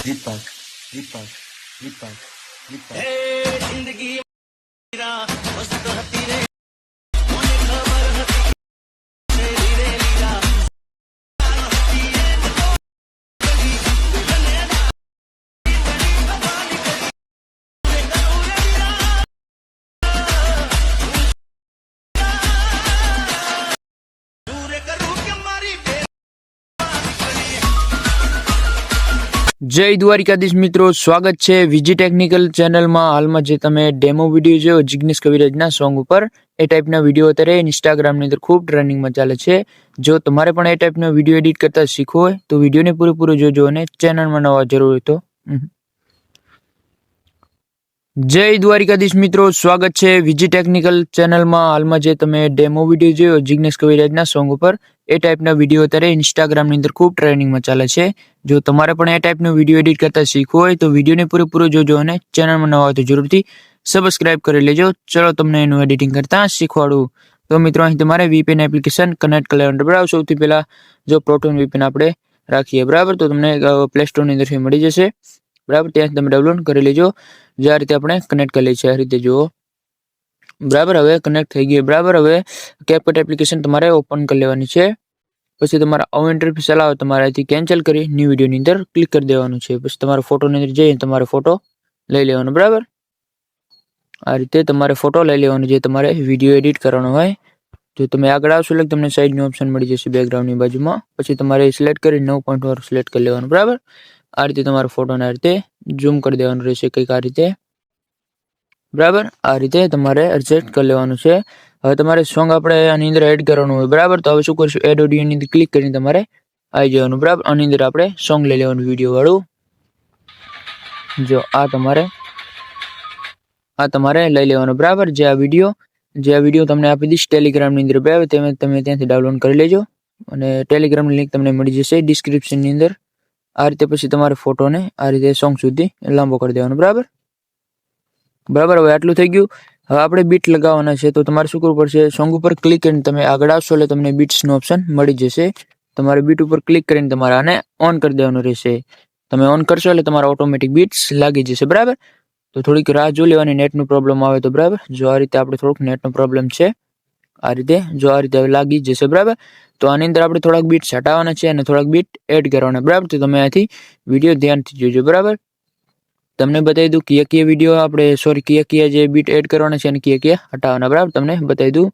दीपक दीपक दीपक दीपक जिंदगी मेरा मस्त हती रे मोने खबर हती तेरी रे लीला दूर करूं के मारी जय द्वारिकाधीश मित्रों, स्वागत है वीजी टेक्निकल चैनल में। हाल में जे तमे डेमो विडियो जो जिग्नेश कविराजना सॉन्ग पर ए टाइपना विडियो अत्यारे इंस्टाग्राम ની અંદર ખૂબ ટ્રેન્ડિંગ માં ચાલે છે। જો તમારે પણ એ ટાઈપનો વિડિયો એડિટ કરતા શીખવો હોય તો વિડિયોને પૂરેપૂરો જોજો અને ચેનલમાં નવા જરૂર હોય તો जय द्वारिकाधीश मित्रों, स्वागत है वीजी टेक्निकल चैनल में। हाल में जे तमे डेमो विडियो जो जिग्नेश कविराजना सॉन्ग पर ए टाइपना विडियो अत्यारे इंस्टाग्राम ની અંદર ખૂબ ટ્રેન્ડિંગ માં ચાલે છે। જો તમારે પણ એ ટાઈપનો વિડિયો એડિટ કરતા શીખવો હોય તો વિડિયોને પૂરેપૂરો જોજો અને ચેનલમાં નવા હોય તો જરૂરથી સબસ્ક્રાઇબ કરી લેજો। ચલો તમને એનું એડિટિંગ કરતા શીખવાડું। તો મિત્રો અહીં તમારે VPN એપ્લિકેશન કનેક્ટ કરી લેવાનું। બરાબર, સૌથી પહેલા જો પ્રોટોન VPN આપણે રાખીએ બરાબર તો તમને પ્લે સ્ટોર ની અંદરથી મળી જશે બરાબર, ત્યાંથી તમે ડાઉનલોડ કરી લેજો। જે આ રીતે આપણે કનેક્ટ કરી લઈએ છીએ, આ રીતે જુઓ બરાબર। હવે કનેક્ટ થઈ ગયું બરાબર। હવે કેપકટ એપ્લિકેશન તમારે ઓપન કરી લેવાની છે। પછી તમારા આવું ઇન્ટરફેસ આવે તમારે અહીંથી કેન્સલ કરી ન્યૂ વિડિયોની અંદર ક્લિક કરી દેવાનું છે। પછી તમારો ફોટોની અંદર જઈને તમારો ફોટો લઈ લેવાનો બરાબર। આ રીતે તમારે ફોટો લઈ લેવાનો જે તમારે વિડિયો એડિટ કરવાનો હોય। જો તમે આગળ આવશો એટલે તમને સાઈડનું ઓપ્શન મળી જશે બેકગ્રાઉન્ડની બાજુમાં। પછી તમારે સિલેક્ટ કરી 9 પોઈન્ટ વાળું સિલેક્ટ કરી લેવાનું બરાબર। આ રીતે તમારો ફોટોને આ રીતે ઝૂમ કરી દેવાનું રહેશે કંઈક આ રીતે બરાબર। આ રીતે તમારે એડજસ્ટ કરી લેવાનું છે। હવે તમારે સોંગ આપણે આની અંદર એડ કરવાનું હોય બરાબર। તો હવે શું કરશું, એડ ઓડિયોની અંદર ક્લિક કરીને તમારે આવી જવાનું બરાબર। આની અંદર આપણે સોંગ લઈ લેવાનું વિડીયો વાળું। જો આ તમારે લઈ લેવાનું બરાબર। જે આ વિડીયો તમને આપી દઈશ ટેલિગ્રામની અંદર બરાબર, તમે ત્યાંથી ડાઉનલોડ કરી લેજો અને ટેલિગ્રામની લિંક તમને મળી જશે ડિસ્ક્રિપ્શનની અંદર। આ રીતે પછી તમારે ફોટોને આ રીતે સોંગ સુધી લાંબો કરી દેવાનો બરાબર બરાબર। હવે આટલું થઈ ગયું। હવે આપણે બીટ લગાવવાના છે તો તમારે શું કરવું પડશે, સોંગ ઉપર ક્લિક કરીને તમે આગળ આવશો એટલે તમને બીટ્સનો ઓપ્શન મળી જશે। તમારે બીટ ઉપર ક્લિક કરીને તમારે આને ઓન કરી દેવાનું રહેશે। તમે ઓન કરશો એટલે તમારા ઓટોમેટિક બીટ્સ લાગી જશે બરાબર। તો થોડીક રાહ જોઈ લેવાની, નેટનો પ્રોબ્લેમ આવે તો બરાબર। જો આ રીતે આપણે થોડુંક નેટનો પ્રોબ્લેમ છે, આ રીતે જો આ રીતે લાગી જશે બરાબર। તો આની અંદર આપણે થોડાક બીટ્સ હટાવવાના છે અને થોડાક બીટ એડ કરવાના બરાબર। તો તમે અહીંથી વિડીયો ધ્યાનથી જોજો બરાબર। તમને બતાવી દઉં કયા વિડીયો આપણે કયા જે બીટ એડ કરવાના છે અને કયા હટાવવાના બરાબર, તમને બતાવી દઉં।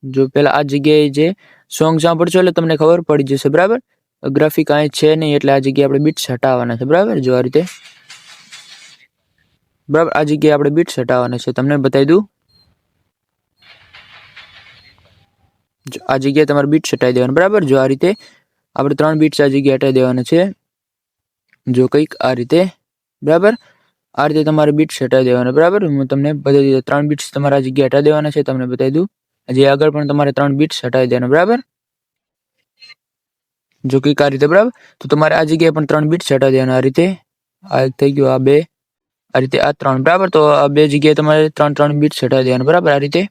જો પહેલા આ જગ્યાએ જે સોંગ સાંભળશો એટલે તમને ખબર પડી જશે બરાબર। ગ્રાફિક અહીં છે નહીં એટલે આ જગ્યાએ આપણે બીટ્સ હટાવવાના છે બરાબર। જો આ રીતે બરાબર, આ જગ્યાએ આપણે બીટ્સ હટાવવાના છે, તમને બતાવી દઉં। આ જગ્યાએ તમારે બીટ્સ હટાવી દેવાના બરાબર। જો આ રીતે આપણે 3 બીટ્સ આ જગ્યાએ હટાવી દેવાના છે, જો કંઈક આ રીતે બરાબર। આ રીતે તમારે બીટ્સ હટાવી દેવાના બરાબર। હું તમને બતાવી દીધું 3 બીટ્સ તમારે આ જગ્યાએ હટાવી દેવાના છે, તમને બતાવી દઉં। હજી આગળ પણ તમારે 3 બીટ્સ હટાવી દેવાના બરાબર। જો કંઈક આ રીતે બરાબર, તો તમારે આ જગ્યાએ પણ 3 બીટ્સ હટાવી દેવાના। આ રીતે આ થઈ ગયું, આ 2, આ રીતે આ 3 બરાબર। તો આ 2 જગ્યાએ તમારે 3 બીટ્સ હટાવી દેવાના બરાબર, આ રીતે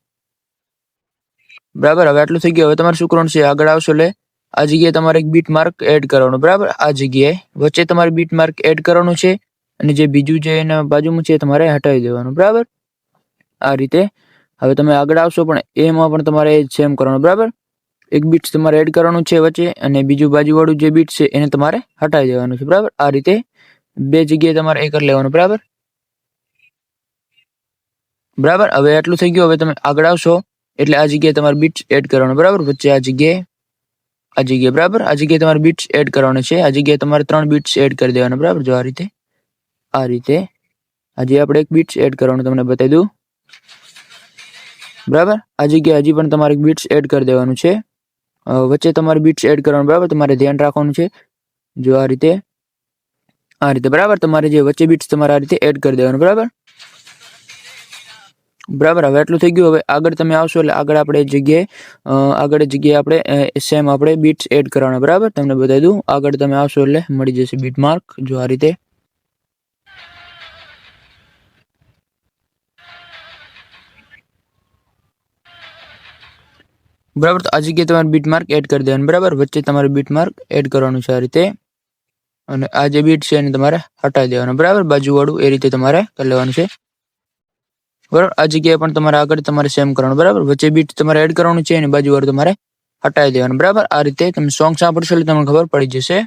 બરાબર। હવે આટલું થઈ ગયું। હવે તમારે શું કરવાનું છે, આગળ આવશો એટલે આ જગ્યાએ તમારે એક બીટ માર્ક એડ કરવાનું બરાબર। આ જગ્યાએ વચ્ચે તમારે બીટ માર્ક એડ કરવાનું છે અને જે બીજું જે એના બાજુમાં છે તમારે હટાવી દેવાનું બરાબર, આ રીતે। હવે તમે આગળ આવશો પણ એમાં પણ તમારે સેમ કરવાનું બરાબર। એક બીટ્સ તમારે એડ કરવાનું છે વચ્ચે અને બીજું બાજુવાળું જે બીટ છે એને તમારે હટાવી દેવાનું છે બરાબર। આ રીતે 2 જગ્યાએ તમારે એ કરી લેવાનું બરાબર બરાબર। હવે આટલું થઈ ગયું। હવે તમે આગળ આવશો એટલે આ જગ્યાએ તમારે બીટ્સ એડ કરવાનું બરાબર, વચ્ચે આ જગ્યાએ બરાબર। આ જગ્યાએ તમારે બીટ્સ એડ કરવાનું છે, આ જગ્યાએ તમારે 3 બીટ્સ એડ કરી દેવાના બરાબર। જો આ રીતે હજી આપણે એક બીટ્સ એડ કરવાનું તમને બતાવી દઉં બરાબર। આ જગ્યાએ હજી પણ તમારે બીટ્સ એડ કરી દેવાનું છે, વચ્ચે તમારે બીટ્સ એડ કરવાનું બરાબર, તમારે ધ્યાન રાખવાનું છે। જો આ રીતે બરાબર, તમારે જે વચ્ચે બીટ્સ તમારે આ રીતે એડ કરી દેવાનું બરાબર બરાબર। હવે આટલું થઈ ગયું। હવે આગળ તમે આવશો એટલે આગળ જગ્યાએ આપણે સેમ આપણે બીટ્સ એડ કરવાના બરાબર, તમને બતાવી દઉં। આગળ તમે આવશો એટલે મળી જશે બીટ માર્ક, જો આ રીતે બરાબર। તો આ જગ્યાએ તમારે બીટ માર્ક એડ કરી દેવાનું બરાબર, વચ્ચે તમારે બીટ માર્ક એડ કરવાનું છે આ રીતે અને આ જે બીટ છે એને તમારે હટાવી દેવાનું, બરાબર. બાજુવાળું એ રીતે તમારે કરી લેવાનું છે, બરાબર. આ જગ્યાએ પણ તમારે આગળ તમારે સેમ કરવાનું, બરાબર. વચ્ચે બીટ તમારે એડ કરવાનું છે અને બાજુવાળું તમારે હટાવી દેવાનું, બરાબર. આ રીતે તમે સોંગ સાંભળશો એટલે તમને ખબર પડી જશે,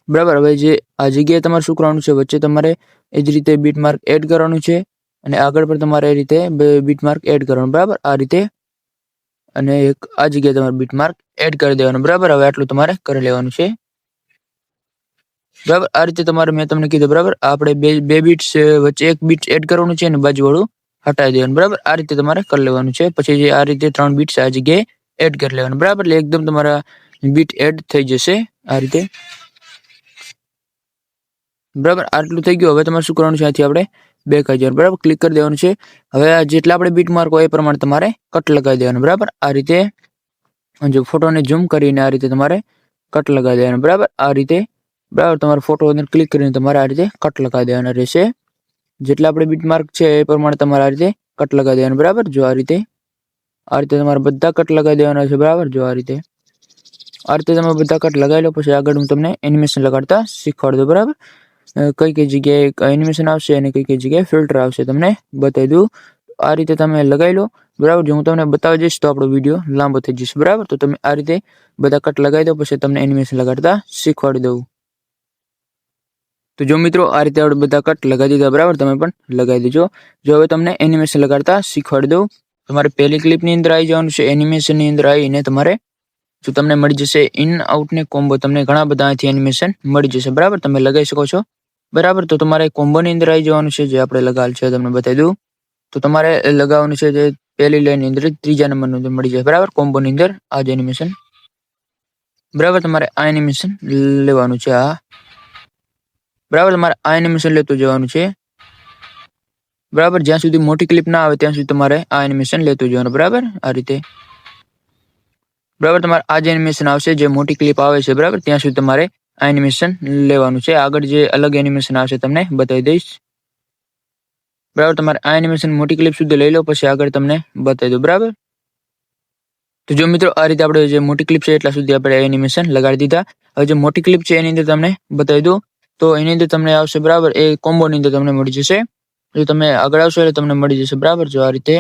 બરાબર. હવે જે આ જગ્યાએ તમારે શું કરવાનું છે, વચ્ચે તમારે એ જ રીતે બીટ માર્ક એડ કરવાનું છે અને આગળ પણ તમારે એ રીતે બે બીટ માર્ક એડ કરવાનું, બરાબર. આ રીતે અને એક આ જગ્યાએ તમારે બીટ માર્ક એડ કરી દેવાનું, બરાબર. હવે આટલું તમારે કરી લેવાનું છે, બરાબર. આ રીતે તમારે મેં તમને કીધું, બરાબર. આપણે બે બીટ્સ વચ્ચે એક બીટ એડ કરવાનું છે અને બાજુવાળું હટાવી દેવાનું, બરાબર. આ રીતે તમારે કરી લેવાનું છે. પછી જે આ રીતે 3 બીટ્સ આ જગ્યાએ એડ કરી લેવાનું, બરાબર. એટલે એકદમ તમારા બીટ એડ થઈ જશે આ રીતે, બરાબર. આટલું થઈ ગયું. હવે તમારે શું કરવાનું છે, અહીંથી આપણે બેક આવી જવાનું, બરાબર. ક્લિક કરી દેવાનું છે. હવે જેટલા આપણે બીટ માર્ક હોય એ પ્રમાણે તમારે કટ લગાવી દેવાનું, બરાબર. આ રીતે જો ફોટોને ઝૂમ કરીને આ રીતે તમારે કટ લગાવી દેવાનું, બરાબર. આ રીતે, બરાબર. તમારો ફોટો અંદર ક્લિક કરીને તમારે આ રીતે કટ લગાવી દેવાના રહેશે. જેટલા આપણે બીટ માર્ક છે એ પ્રમાણે તમારે આ રીતે કટ લગાવી દેવાનું, બરાબર. જો આ રીતે તમારે બધા કટ લગાવી દેવાના છે, બરાબર. જો આ રીતે તમે બધા કટ લગાવી લો. પછી આગળ હું તમને એનિમેશન લગાડતા શીખવાડી દઉં, બરાબર. કઈ કઈ જગ્યાએ એનિમેશન આવશે અને કઈ કઈ જગ્યાએ ફિલ્ટર આવશે તમને બતાવી દઉં. આ રીતે તમે લગાવી લો, બરાબર. જો હું તમને બતાવી જઈશ તો આપણો વિડીયો લાંબો થઈ જશે, બરાબર. તો તમે આ રીતે બધા કટ લગાવી દો, પછી તમને એનિમેશન લગાડતા શીખવાડી દઉં. તો જો મિત્રો આ રીતે આપણે બધા કટ લગાવી દીધા, બરાબર. તમે પણ લગાવી દેજો. જો હવે તમને એનિમેશન લગાડતા શીખવાડી દઉં. તમારે પહેલી ક્લિપની અંદર આવી જવાનું છે. એનિમેશનની અંદર આવીને તમારે જો તમને મળી જશે ઇન આઉટ ને કોમ્બો, તમને ઘણા બધા અહીંથી એનિમેશન મળી જશે, બરાબર. તમે લગાવી શકો છો, બરાબર. તો તમારે કોમ્બોની અંદર આવી જવાનું છે, જે આપણે લગાવેલ છે તમને બતાવી દઉં. તો તમારે લગાવવાનું છે જે પહેલી લાઈનની અંદર ત્રીજા નંબરનું અંદર મળી જાય, બરાબર. કોમ્બોની અંદર આ જ એનિમેશન, બરાબર. તમારે આ એનિમેશન લેવાનું છે, આ બરાબર. તમારે આ એનિમેશન લેતું જવાનું છે, બરાબર. જ્યાં સુધી મોટી ક્લિપ ના આવે ત્યાં સુધી તમારે આ એનિમેશન લેતું જવાનું, બરાબર. આ રીતે, બરાબર. તમારે આ જે એનિમેશન આવશે, જે મોટી ક્લિપ આવે છે, બરાબર, ત્યાં સુધી તમારે આ એનિમેશન લેવાનું છે. આગળ જે અલગ એનિમેશન આવશે તમને બતાવી દઈશ, બરાબર. તમારે આ એનિમેશન મોટી ક્લિપ સુધી લઈ લો, પછી આગળ તમને બતાવી દઉં, બરાબર. તો જો મિત્રો આ રીતે આપણે જે મોટી ક્લિપ છે એટલા સુધી આપણે એનિમેશન લગાડી દીધા. હવે જે મોટી ક્લિપ છે એની અંદર તમને બતાવી દઉં. તો એની અંદર તમને આવશે, બરાબર. એ કોમ્બોની અંદર તમને મળી જશે. જો તમે આગળ આવશો એટલે તમને મળી જશે, બરાબર. જો આ રીતે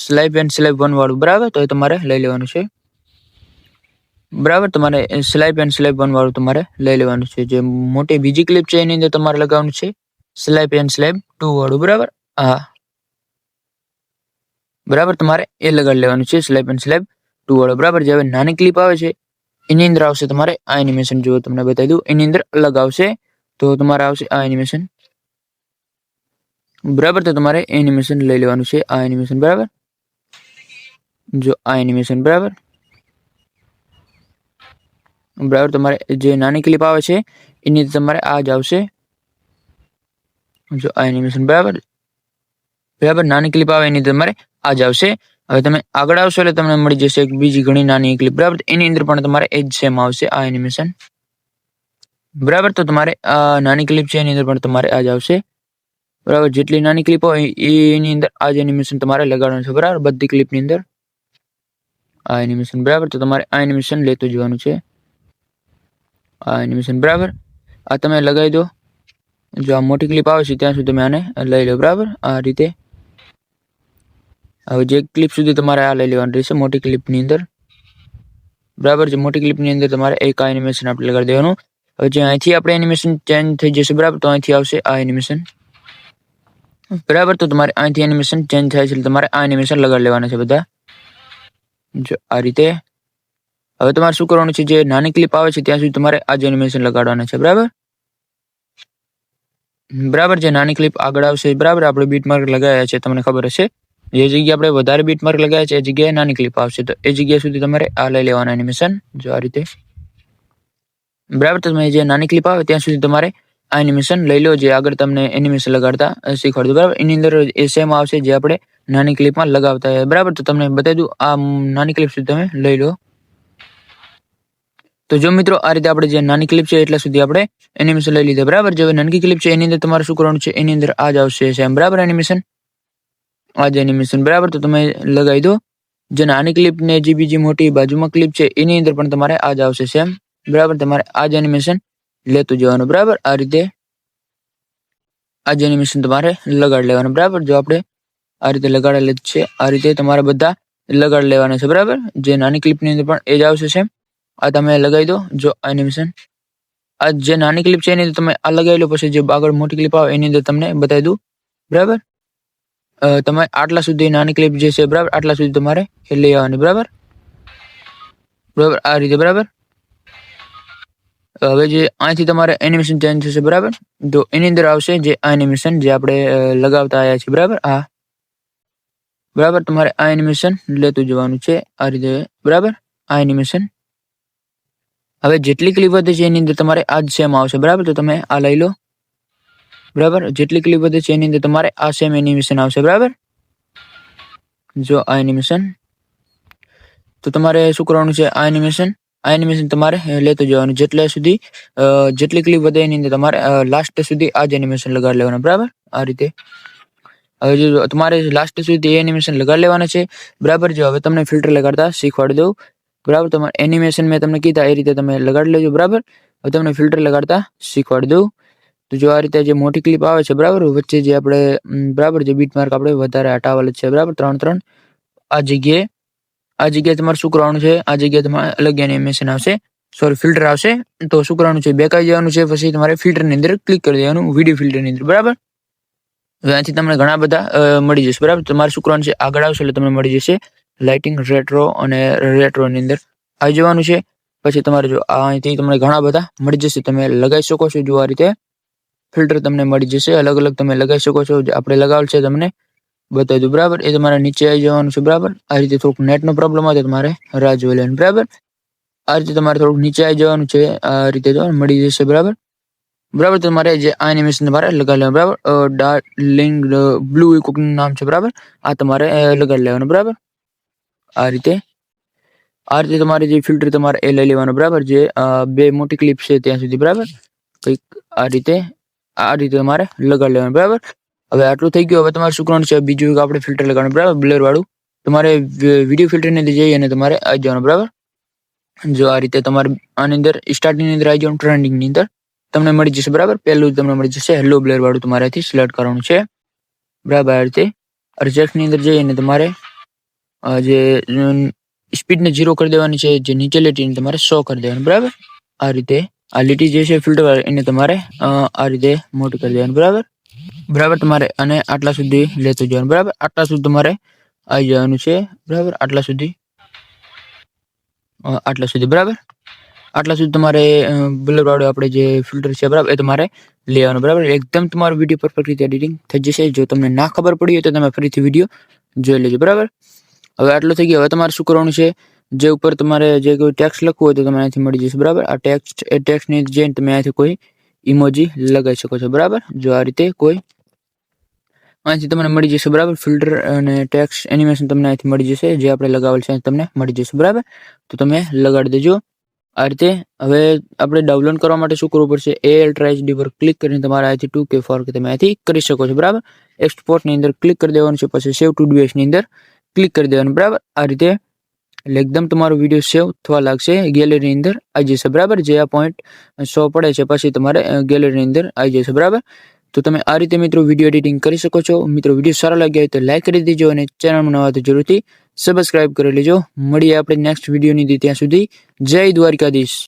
સ્લાઇપ એન્ડ સ્લાઇપ 1 વાળું, બરાબર. તો એ તમારે લઈ લેવાનું છે, બરાબર. તમારે સ્લાઇપ એન્ડ સ્લાઇપ 1 વાળું તમારે લઈ લેવાનું છે. જે મોટી બીજી ક્લિપ છે એની અંદર તમારે લગાવવાનું છે સ્લાઇપ એન્ડ સ્લાઇપ 2 વાળું, બરાબર. હા, બરાબર. તમારે એ લગાડી લેવાનું છે સ્લાઇપ એન્ડ સ્લાઇપ 2 વાળો, બરાબર. જે હવે નાની ક્લિપ આવે છે એની અંદર આવશે તમારે આ એનિમેશન. જો તમને બતાવી દઉં, એની અંદર અલગ આવશે. તો તમારે આવશે આ એનિમેશન, બરાબર. તો તમારે એનિમેશન લઈ લેવાનું છે, આ એનિમેશન, બરાબર. જો આ એનિમેશન, બરાબર, બરાબર. તમારે જે નાની ક્લિપ આવે છે એની અંદર તમારે આ જ આવશે. જો આ એનિમેશન, બરાબર, બરાબર. નાની ક્લિપ આવે એની અંદર તમારે આ જ આવશે. હવે તમે આગળ આવશો એટલે તમને મળી જશે એક બીજી ઘણી નાની ક્લિપ, બરાબર. એની અંદર પણ તમારે એ જ સેમ આવશે આ એનિમેશન, બરાબર. તો તમારે આ નાની ક્લિપ છે એની અંદર પણ તમારે આ જ આવશે, બરાબર. જેટલી નાની ક્લિપ હોય એની અંદર આ જ એનિમેશન તમારે લગાડવાનું છે, બરાબર. બધી ક્લિપની અંદર આ એનિમેશન, બરાબર. તો તમારે આ એનિમેશન લેતું જવાનું છે, આ એનિમેશન, બરાબર. આ તમે લગાવી દો. જો આ મોટી ક્લિપ આવે છે ત્યાં સુધી તમે આને લઈ લો, બરાબર. આ રીતે હવે જે ક્લિપ સુધી તમારે આ લઈ લેવાનું રહેશે મોટી ક્લિપની અંદર, બરાબર. જે મોટી ક્લિપની અંદર તમારે એક આ એનિમેશન આપણે લગાડી દેવાનું. હવે જે અહીંથી આપણે એનિમેશન ચેન્જ થઈ જશે, બરાબર. તો અહીંથી આવશે આ એનિમેશન, બરાબર. તો તમારે અહીંથી એનિમેશન ચેન્જ થાય છે એટલે તમારે આ એનિમેશન લગાડી લેવાના છે બધા, જો આ રીતે. હવે તમારે શું કરવાનું છે, જે નાની ક્લિપ આવે છે ત્યાં સુધી તમારે આ જ એનિમેશન લગાડવાના છે, બરાબર, બરાબર. જે નાની ક્લિપ આગળ આવશે, બરાબર, આપણે બીટ માર્ક લગાવ્યા છે તમને ખબર હશે. જે જગ્યાએ આપણે વધારે બીટ માર્ક લગાવ્યા છે એ જગ્યાએ નાની ક્લિપ આવશે. તો એ જગ્યા સુધી તમારે આ લઈ લેવાના એનિમેશન, જો આ રીતે, બરાબર. તો તમે જે નાની ક્લિપ આવે ત્યાં સુધી તમારે આ એનિમેશન લઈ લો, જે આગળ તમને એનિમેશન લગાડતા શીખવાડ્યું, બરાબર. એની અંદર એ સેમ આવશે જે આપણે નાની ક્લિપમાં લગાવતા હોય, બરાબર. તો તમને બતાવી દઉં, આ નાની ક્લિપ સુધી તમે લઈ લો. તો જો મિત્રો આ રીતે આપણે જે નાની ક્લિપ છે એટલા સુધી આપણે એનિમેશન લઈ લીધા, બરાબર. જે નાની ક્લિપ છે એની અંદર તમારે શું કરવાનું છે, એની અંદર આ જ આવશે સેમ, બરાબર. એનિમેશન આ જ એનિમેશન, બરાબર. તો તમે લગાવી દો. જે નાની ક્લિપ ને જે બીજી મોટી બાજુમાં ક્લિપ છે એની અંદર પણ તમારે આ જ આવશે સેમ, બરાબર તમારે આ જ એનિમેશન લેતું જવાનું બરાબર આ રીતે આ જ એનિમેશન તમારે લગાડી લેવાનું બરાબર જો આપણે આ રીતે લગાડેલ જ છે આ રીતે તમારે બધા લગાડી લેવાના છે બરાબર જે નાની ક્લિપની અંદર પણ એ જ આવશે સેમ આ તમે લગાવી દો જો એનિમેશન આ જે નાની ક્લિપ છે એની અંદર તમે આ લગાવી લો પછી જે આગળ મોટી ક્લિપ આવે એની અંદર તમને બતાવી દઉં બરાબર તમે આટલા સુધી નાની ક્લિપ જે છે બરાબર આટલા સુધી તમારે એ લઈ આવવાની બરાબર બરાબર આ રીતે બરાબર હવે જે અહીંથી તમારે એનિમેશન ચેન્જ થશે બરાબર તો એની અંદર આવશે જે આ એનિમેશન જે આપણે લગાવતા આવ્યા છીએ બરાબર આ બરાબર તમારે આ એનિમેશન લેતું જવાનું છે આ રીતે બરાબર આ એનિમેશન હવે જેટલી ક્લિપ વધે છે એની અંદર તમારે આ જ સેમ આવશે બરાબર તો તમે આ લઈ લો બરાબર જેટલી ક્લિપ વધે છે એની અંદર તમારે આ સેમ એનિમેશન આવશે બરાબર જો આ એનિમેશન તો તમારે શું કરવાનું છે આ એનિમેશન તમારે લેતું જવાનું જેટલી ક્લિપ વધે એની અંદર તમારે લાસ્ટ સુધી આ જ એનિમેશન લગાડી લેવાનું બરાબર આ રીતે હવે જો તમારે લાસ્ટ સુધી એનિમેશન લગાડી લેવાના છે બરાબર જો હવે તમને ફિલ્ટર લગાડતા શીખવાડી દઉં બરાબર તમારે એનિમેશન મેં તમને કીધા એ રીતે તમે લગાડી લેજો બરાબર હવે તમને ફિલ્ટર લગાડતા શીખવાડી દઉં તો જો આ રીતે જે મોટી ક્લિપ આવે છે બરાબર વચ્ચે જે આપણે બરાબર જે બીટ માર્ક આપણે વધારે હટાવેલ છે બરાબર 3 આ જગ્યાએ તમારે શું કરવાનું છે આ જગ્યાએ તમારે અલગ એનિમેશન આવશે સોરી ફિલ્ટર આવશે તો શું કરવાનું છે બેક આવી જવાનું છે પછી તમારે ફિલ્ટરની અંદર ક્લિક કરી દેવાનું વિડીયો ફિલ્ટરની અંદર બરાબર હવે અહીંથી તમને ઘણા બધા મળી જશે બરાબર તમારે શું કરવાનું છે આગળ આવશે એટલે તમને મળી જશે લાઇટિંગ રેટ્રો અને રેટ્રોની અંદર આવી જવાનું છે પછી તમારે જો અહીંથી તમને ઘણા બધા મળી જશે તમે લગાવી શકો છો જો આ રીતે ફિલ્ટર તમને મળી જશે અલગ અલગ તમે લગાવી શકો છો જે આપણે લગાવેલ છે તમને બતાવી દઉં બરાબર એ તમારે નીચે આવી જવાનું છે બરાબર આ રીતે થોડુંક નેટનો પ્રોબ્લેમ હોય તો તમારે રાહ જોઈ લેવાની બરાબર આ રીતે તમારે થોડુંક નીચે આવી જવાનું છે આ રીતે જો મળી જશે બરાબર બરાબર તમારે જે આ એનિમેશન તમારે લગાવી લેવાનું બરાબર ડાર્લિંગ બ્લુ કોકનું નામ છે બરાબર આ તમારે લગાડી લેવાનું બરાબર આ રીતે તમારે જે ફિલ્ટર તમારે એ લઈ લેવાનું બરાબર જે બે મોટી ક્લિપ છે ત્યાં સુધી બરાબર કંઈક આ રીતે તમારે લગાડી લેવાનું બરાબર હવે આટલું થઈ ગયું હવે તમારે શું કરવાનું છે બીજું એક આપણે ફિલ્ટર લગાડવાનું બરાબર બ્લર વાળું તમારે વિડીયો ફિલ્ટરની અંદર જઈ અને તમારે આવી જવાનું બરાબર જો આ રીતે તમારે આની અંદર સ્ટાર્ટિંગની અંદર આવી જવાનું ટ્રેન્ડિંગની અંદર તમને મળી જશે બરાબર પહેલું તમને મળી જશે હેલો બ્લર વાળું તમારે અહીંથી સિલેક્ટ કરવાનું છે બરાબર આ રીતે રિજેક્ટની અંદર જઈ અને તમારે જે સ્પીડને 0 કરી દેવાની છે જે નીચે લીટીને તમારે 100 કરી દેવાની બરાબર આ રીતે આ લીટી જે છે ફિલ્ટર એને તમારે આ રીતે મોટી કરી દેવાની બરાબર તમારે અને આટલા સુધી લેતું જવાનું બરાબર આટલા સુધી તમારે આવી જવાનું છે બરાબર આટલા સુધી બરાબર આટલા સુધી તમારે બ્લર વાળું આપણે જે ફિલ્ટર છે બરાબર એ તમારે લેવાનું બરાબર એકદમ તમારો વિડીયો પરફેક્ટ રીતે એડિટિંગ થઈ જશે જો તમને ના ખબર પડી હોય તો તમે ફરીથી વિડીયો જોઈ લેજો બરાબર હવે આટલું થઈ ગયું હવે તમારે શું કરવાનું છે જે ઉપર તમારે જે કોઈ ટેક્સ્ટ લખવું હોય તો તમે અહીંથી મળી જશે બરાબર આ ટેક્સ્ટની જઈને તમે અહીંથી કોઈ ઇમોજી લગાવી શકો છો બરાબર જો આ રીતે કોઈ અહીંથી તમને મળી જશે બરાબર ફિલ્ટર અને ટેક્સ્ટ એનિમેશન તમને અહીંથી મળી જશે જે આપણે લગાવેલ છે તમને મળી જશે બરાબર તો તમે લગાડી દેજો આ રીતે હવે આપણે ડાઉનલોડ કરવા માટે શું કરવું પડશે Ultra HD પર ક્લિક કરીને તમારે અહીંથી 2K 4K તમે અહીંથી કરી શકો છો બરાબર એક્સપોર્ટની અંદર ક્લિક કરી દેવાનું છે પછી સેવ ટુ ડીવીએસની અંદર ક્લિક કરી દેવાનું બરાબર આ રીતે એટલે એકદમ તમારો વિડીયો સેવ થવા લાગશે ગેલેરીની અંદર આવી જશે બરાબર જે આ પોઈન્ટ 100 પડે છે પછી તમારે ગેલેરીની અંદર આવી જશે બરાબર તો તમે આ રીતે મિત્રો વિડીયો એડિટિંગ કરી શકો છો મિત્રો વિડીયો સારો લાગ્યો હોય તો લાઈક કરી દેજો અને ચેનલમાં નવા તો જરૂરથી સબસ્ક્રાઇબ કરી લેજો મળીએ આપણે નેક્સ્ટ વિડીયોની ત્યાં સુધી જય દ્વારકાધીશ